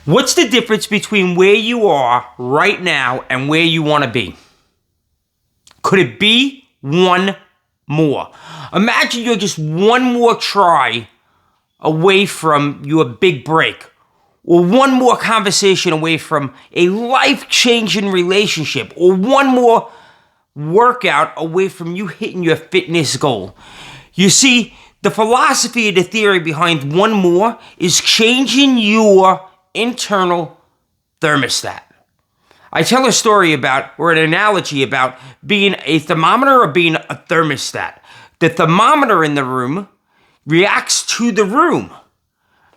What's the difference between where you are right now and where you want to be? Could it be one more? Imagine you're just one more try away from your big break, or one more conversation away from a life-changing relationship, or one more workout away from you hitting your fitness goal. You see, the philosophy of the theory behind one more is changing your internal thermostat. I tell a story about, or an analogy about, being a thermometer or being a thermostat. The thermometer in the room reacts to the room,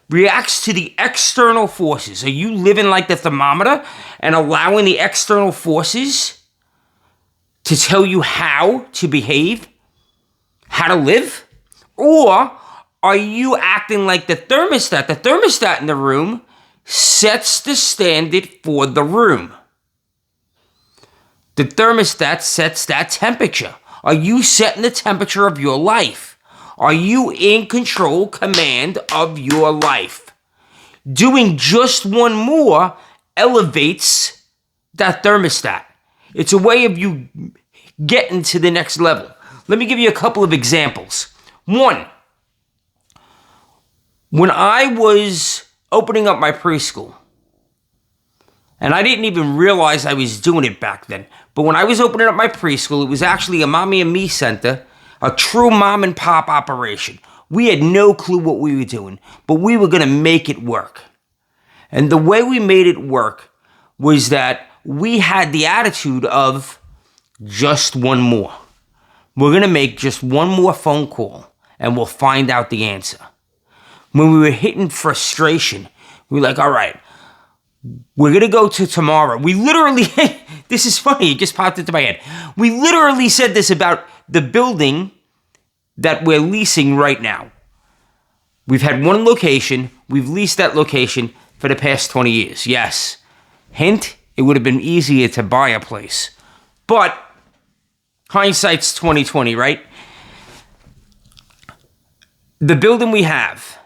reacts to the external forces. Are you living like the thermometer and allowing the external forces to tell you how to behave, how to live? Or are you acting like the thermostat? The thermostat in the room sets the standard for the room. The thermostat sets that temperature. Are you setting the temperature of your life? Are you in control, command of your life? Doing just one more elevates that thermostat. It's a way of you getting to the next level. Let me give you a couple of examples. One, when I was opening up my preschool, and I didn't even realize I was doing it back then, but when I was opening up my preschool, it was actually a mommy and me center, a true mom and pop operation. We had no clue what we were doing, but we were going to make it work. And the way we made it work was that we had the attitude of just one more. We're going to make just one more phone call and we'll find out the answer. When we were hitting frustration, we were like, all right, we're going to go to tomorrow. We literally, this is funny, it just popped into my head. We literally said this about the building that we're leasing right now. We've had one location, we've leased that location for the past 20 years. Yes, hint, it would have been easier to buy a place. But hindsight's 2020, right? The building we have,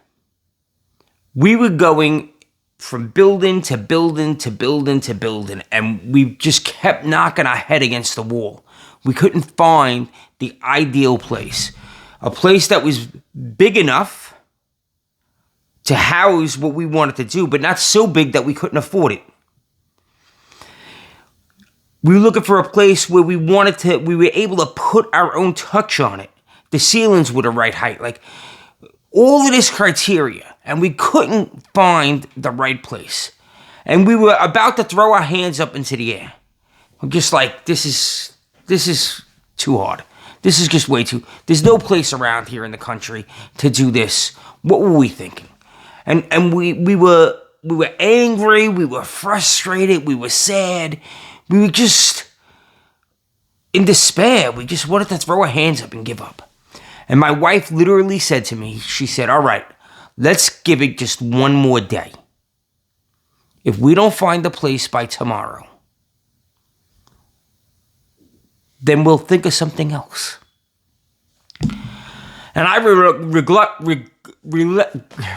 we were going from building to building to building to building, and we just kept knocking our head against the wall. We couldn't find the ideal place. A place that was big enough to house what we wanted to do, but not so big that we couldn't afford it. We were looking for a place where we were able to put our own touch on it. The ceilings were the right height, like all of this criteria, and we couldn't find the right place. And we were about to throw our hands up into the air. We're just like, this is too hard. This is just way too, there's no place around here in the country to do this. What were we thinking? And we were angry, we were frustrated, we were sad. We were just in despair. We just wanted to throw our hands up and give up. And my wife literally said to me, she said, all right, let's give it just one more day. If we don't find the place by tomorrow, then we'll think of something else. And I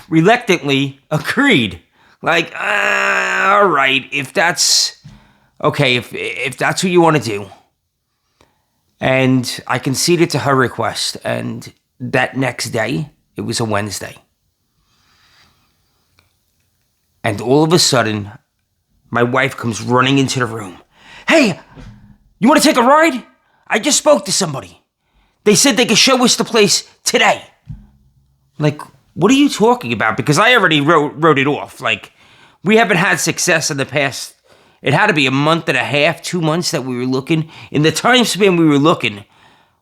reluctantly agreed. Like, all right, if that's okay, if that's what you want to do. And I conceded to her request. And that next day, it was a Wednesday. And all of a sudden, my wife comes running into the room. Hey, you want to take a ride? I just spoke to somebody. They said they could show us the place today. Like, what are you talking about? Because I already wrote it off. Like, we haven't had success in the past. It had to be a month and a half, 2 months that we were looking. In the time span we were looking,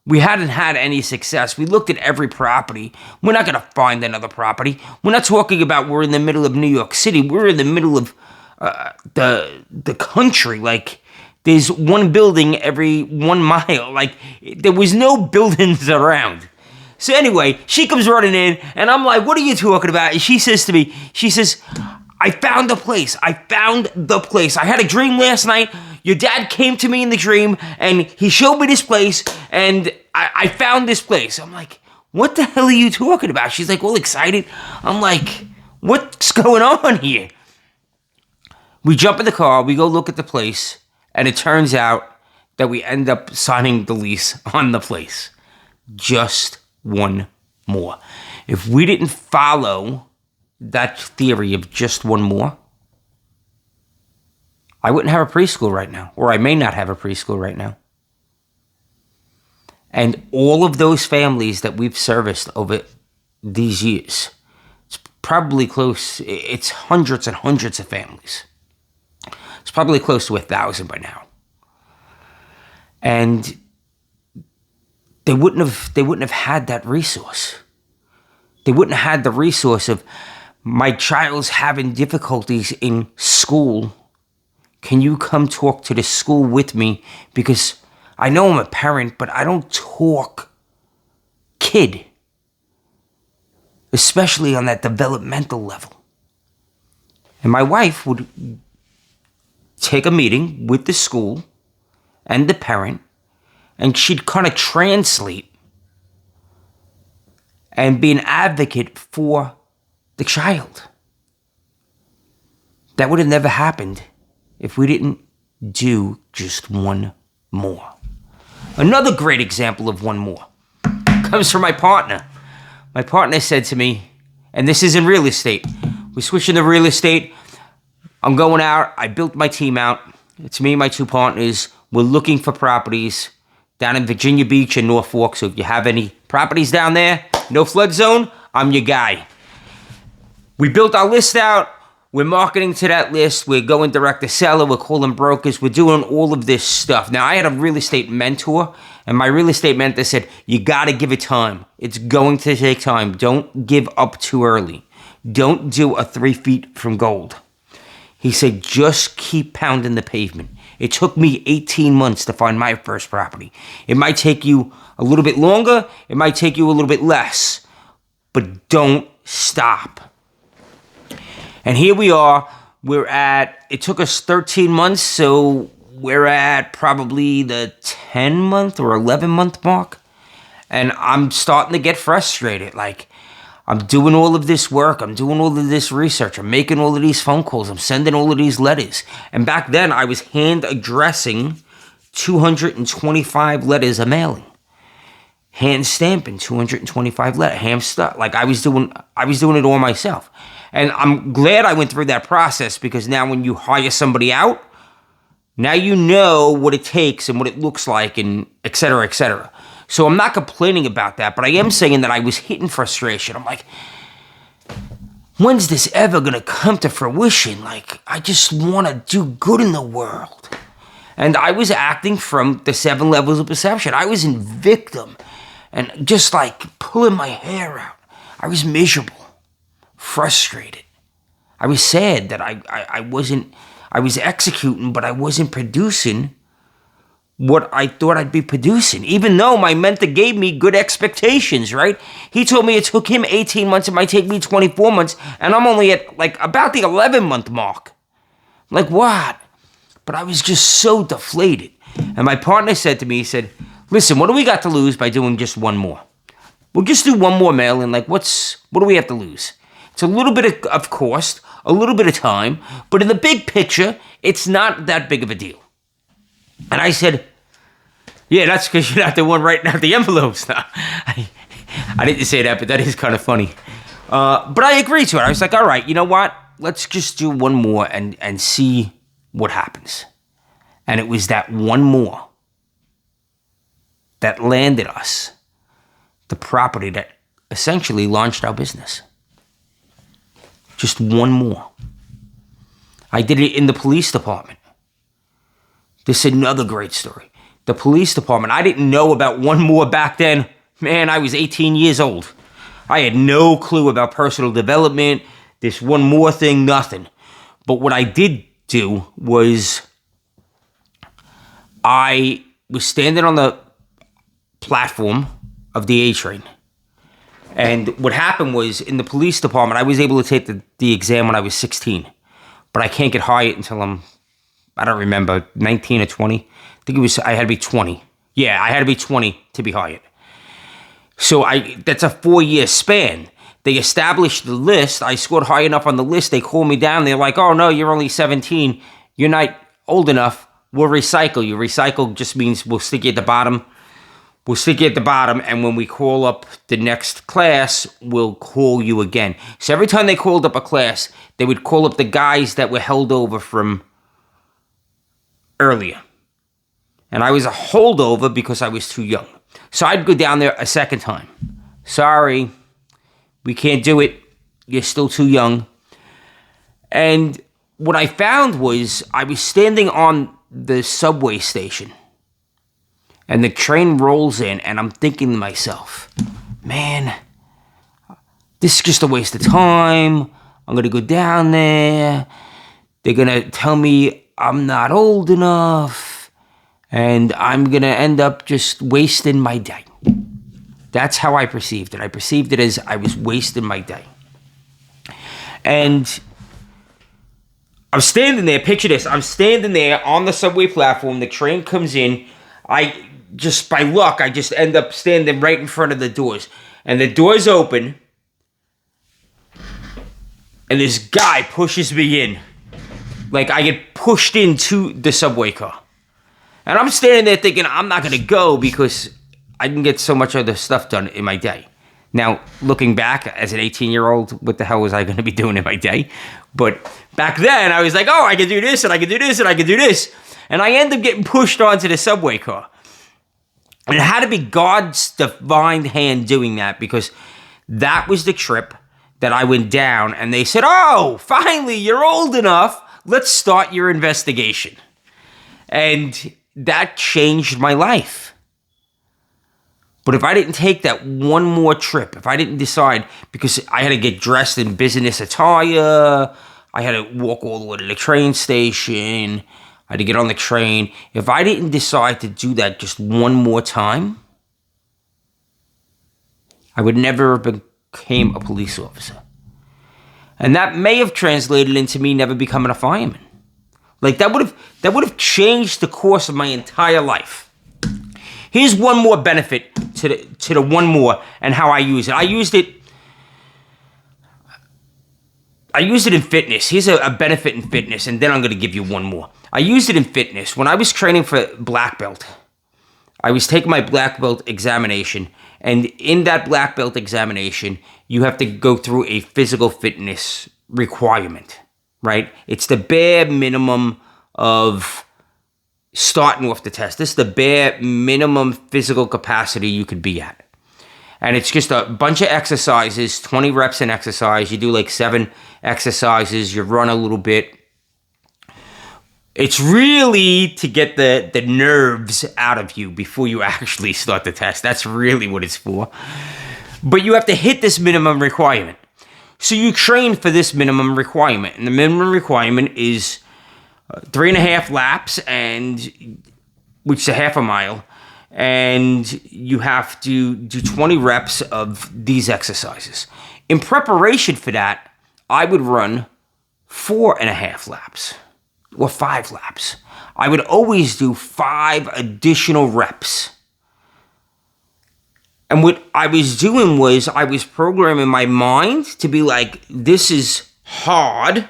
we hadn't had any success. We looked at every property. We're not going to find another property. We're not talking about we're in the middle of New York City. We're in the middle of the country. Like, there's one building every 1 mile. Like, there was no buildings around. So anyway, she comes running in, and I'm like, what are you talking about? And she says to me, I found the place. I found the place. I had a dream last night. Your dad came to me in the dream, and he showed me this place, and I found this place. I'm like, what the hell are you talking about? She's like, all excited. I'm like, what's going on here? We jump in the car, we go look at the place, and it turns out that we end up signing the lease on the place. Just one more. If we didn't follow that theory of just one more, I wouldn't have a preschool right now, or I may not have a preschool right now. And all of those families that we've serviced over these years, it's probably close, it's hundreds and hundreds of families. It's probably close to 1,000 by now. And they wouldn't have had that resource. They wouldn't have had the resource of, my child's having difficulties in school. Can you come talk to the school with me? Because I know I'm a parent, but I don't talk kid, especially on that developmental level. And my wife would take a meeting with the school and the parent, and she'd kind of translate and be an advocate for the child. That would have never happened if we didn't do just one more. Another great example of one more comes from my partner. My partner said to me, and this is in real estate. We switched into real estate. I'm going out. I built my team out. It's me and my two partners. We're looking for properties down in Virginia Beach and Norfolk. So if you have any properties down there, no flood zone, I'm your guy. We built our list out. We're marketing to that list. We're going direct to seller. We're calling brokers. We're doing all of this stuff. Now, I had a real estate mentor, and my real estate mentor said, you got to give it time. It's going to take time. Don't give up too early. Don't do a 3 feet from gold. He said, just keep pounding the pavement. It took me 18 months to find my first property. It might take you a little bit longer. It might take you a little bit less. But don't stop. And here we are. It took us 13 months, so we're at probably the 10-month or 11-month mark. And I'm starting to get frustrated. Like, I'm doing all of this work. I'm doing all of this research. I'm making all of these phone calls. I'm sending all of these letters. And back then, I was hand addressing 225 letters of mailing. Hand stamping 225 letters. Hand stuff. Like, I was doing it all myself. And I'm glad I went through that process, because now when you hire somebody out, now you know what it takes and what it looks like, and et cetera, et cetera. So I'm not complaining about that, but I am saying that I was hitting frustration. I'm like, when's this ever going to come to fruition? Like, I just want to do good in the world. And I was acting from the 7 levels of perception. I was in victim and just like pulling my hair out. I was miserable. Frustrated. I was sad that I was executing, but I wasn't producing what I thought I'd be producing, even though my mentor gave me good expectations, right? He told me it took him 18 months, it might take me 24 months, and I'm only at like about the 11-month mark. Like, what? But I was just so deflated. And my partner said to me, he said, listen, what do we got to lose by doing just one more? We'll just do one more mail-in. Like, what do we have to lose? It's a little bit of cost, a little bit of time, but in the big picture, it's not that big of a deal. And I said, yeah, that's because you're not the one writing out the envelopes. Now, I didn't say that, but that is kind of funny. But I agreed to it. I was like, all right, you know what? Let's just do one more and see what happens. And it was that one more that landed us the property that essentially launched our business. Just one more. I did it in the police department. This is another great story. The police department, I didn't know about one more back then. Man, I was 18 years old. I had no clue about personal development, this one more thing, nothing. But what I did do was I was standing on the platform of the A train. And what happened was, in the police department, I was able to take the exam when I was 16. But I can't get hired until I don't remember, 19 or 20. I think I had to be 20. Yeah, I had to be 20 to be hired. So that's a 4-year span. they established the list. I scored high enough on the list. They called me down. They're like, oh, no, you're only 17. You're not old enough. We'll recycle you. Recycle just means we'll stick you at the bottom. We'll stick you at the bottom, and when we call up the next class, we'll call you again. So every time they called up a class, they would call up the guys that were held over from earlier. And I was a holdover because I was too young. So I'd go down there a second time. Sorry, we can't do it. You're still too young. And what I found was I was standing on the subway station. And the train rolls in, and I'm thinking to myself, man, this is just a waste of time. I'm going to go down there. They're going to tell me I'm not old enough. And I'm going to end up just wasting my day. That's how I perceived it. I perceived it as I was wasting my day. And I'm standing there. Picture this. I'm standing there on the subway platform. The train comes in. Just by luck, I just end up standing right in front of the doors. And the doors open. And this guy pushes me in. Like I get pushed into the subway car. And I'm standing there thinking I'm not going to go because I didn't get so much other stuff done in my day. Now, looking back as an 18-year-old, what the hell was I going to be doing in my day? But back then, I was like, oh, I can do this, and I can do this, and I can do this. And I end up getting pushed onto the subway car. And it had to be God's divine hand doing that because that was the trip that I went down. And they said, oh, finally, you're old enough. Let's start your investigation. And that changed my life. But if I didn't take that one more trip, if I didn't decide, because I had to get dressed in business attire, I had to walk all the way to the train station, I had to get on the train. If I didn't decide to do that just one more time, I would never have became a police officer. And that may have translated into me never becoming a fireman. Like that would have changed the course of my entire life. Here's one more benefit to the one more and how I use it. I used it in fitness. Here's a benefit in fitness, and then I'm going to give you one more. I used it in fitness. When I was training for black belt, I was taking my black belt examination, and in that black belt examination, you have to go through a physical fitness requirement, right? It's the bare minimum of starting off the test. This is the bare minimum physical capacity you could be at. And it's just a bunch of exercises, 20 reps in exercise. You do like 7 exercises. You run a little bit. It's really to get the nerves out of you before you actually start the test. That's really what it's for. But you have to hit this minimum requirement. So you train for this minimum requirement. And the minimum requirement is 3.5 laps, which is a half a mile. And you have to do 20 reps of these exercises. In preparation for that, I would run 4.5 laps or 5 laps. I would always do 5 additional reps. And what I was doing was I was programming my mind to be like, this is hard.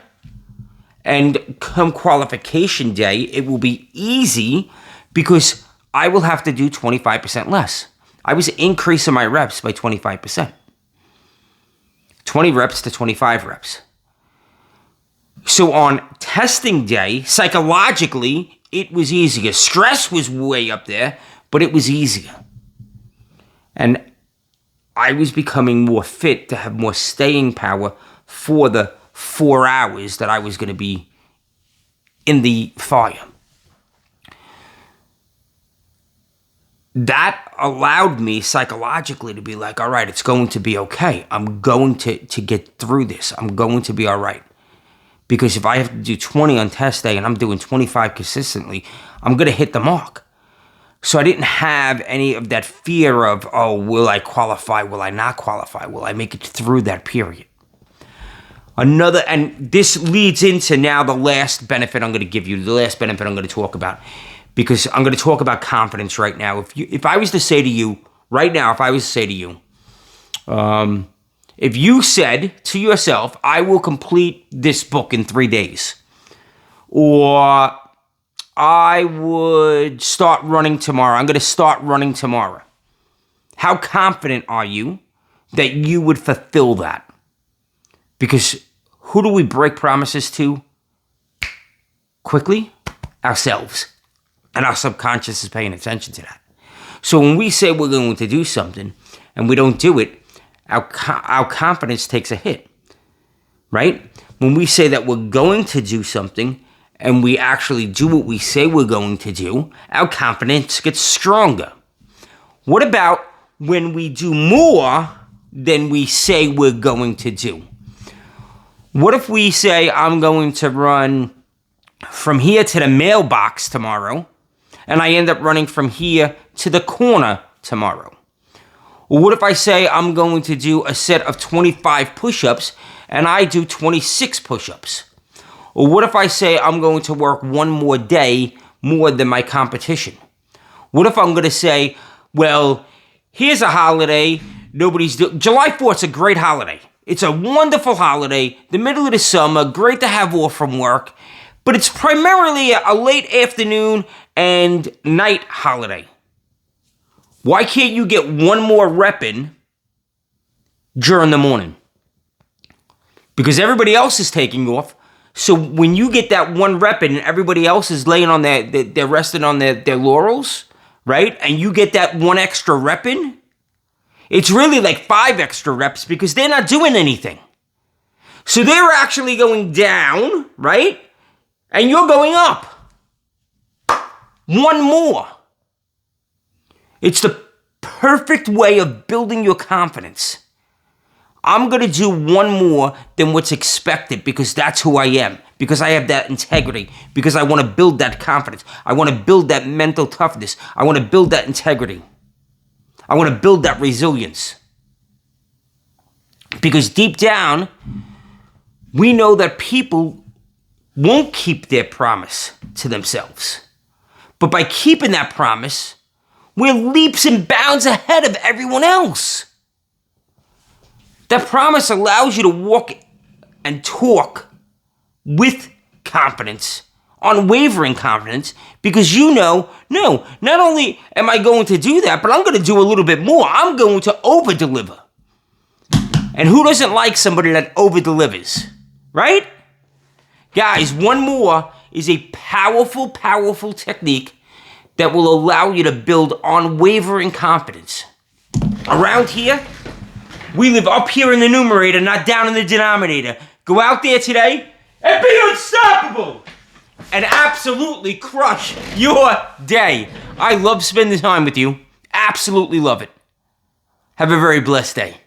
And come qualification day, it will be easy because I will have to do 25% less. I was increasing my reps by 25%. 20 reps to 25 reps. So on testing day, psychologically, it was easier. Stress was way up there, but it was easier. And I was becoming more fit to have more staying power for the 4 hours that I was going to be in the fire. That allowed me psychologically to be like, all right, it's going to be okay. I'm going to get through this. I'm going to be all right. Because if I have to do 20 on test day and I'm doing 25 consistently, I'm going to hit the mark. So I didn't have any of that fear of, oh, will I qualify? Will I not qualify? Will I make it through that period? And this leads into now the last benefit I'm going to give you, the last benefit I'm going to talk about. Because I'm going to talk about confidence right now. If I was to say to you, right now, if I was to say to you, If you said to yourself, I will complete this book in 3 days, or I would start running tomorrow, I'm going to start running tomorrow. How confident are you that you would fulfill that? Because who do we break promises to quickly? Ourselves. And our subconscious is paying attention to that. So when we say we're going to do something and we don't do it, our confidence takes a hit, right? When we say that we're going to do something and we actually do what we say we're going to do, our confidence gets stronger. What about when we do more than we say we're going to do? What if we say, I'm going to run from here to the mailbox tomorrow, and I end up running from here to the corner tomorrow? Or what if I say I'm going to do a set of 25 push-ups and I do 26 push-ups? Or what if I say I'm going to work one more day more than my competition? What if I'm going to say, well, here's a holiday, July 4th is a great holiday. It's a wonderful holiday, the middle of the summer, great to have off from work, but it's primarily a late afternoon and night holiday. Why can't you get one more rep in during the morning? Because everybody else is taking off. So when you get that one rep in and everybody else is laying on they're resting on their laurels, right? And you get that one extra rep in, it's really like 5 extra reps because they're not doing anything. So they're actually going down, right? And you're going up. One more. It's the perfect way of building your confidence. I'm going to do one more than what's expected because that's who I am, because I have that integrity, because I want to build that confidence. I want to build that mental toughness. I want to build that integrity. I want to build that resilience. Because deep down, we know that people won't keep their promise to themselves. But by keeping that promise, we're leaps and bounds ahead of everyone else. That promise allows you to walk and talk with confidence, unwavering confidence, because you know, no, not only am I going to do that, but I'm going to do a little bit more. I'm going to over-deliver. And who doesn't like somebody that over-delivers, right? Guys, one more is a powerful, powerful technique that will allow you to build unwavering confidence. Around here, we live up here in the numerator, not down in the denominator. Go out there today and be unstoppable and absolutely crush your day. I love spending time with you. Absolutely love it. Have a very blessed day.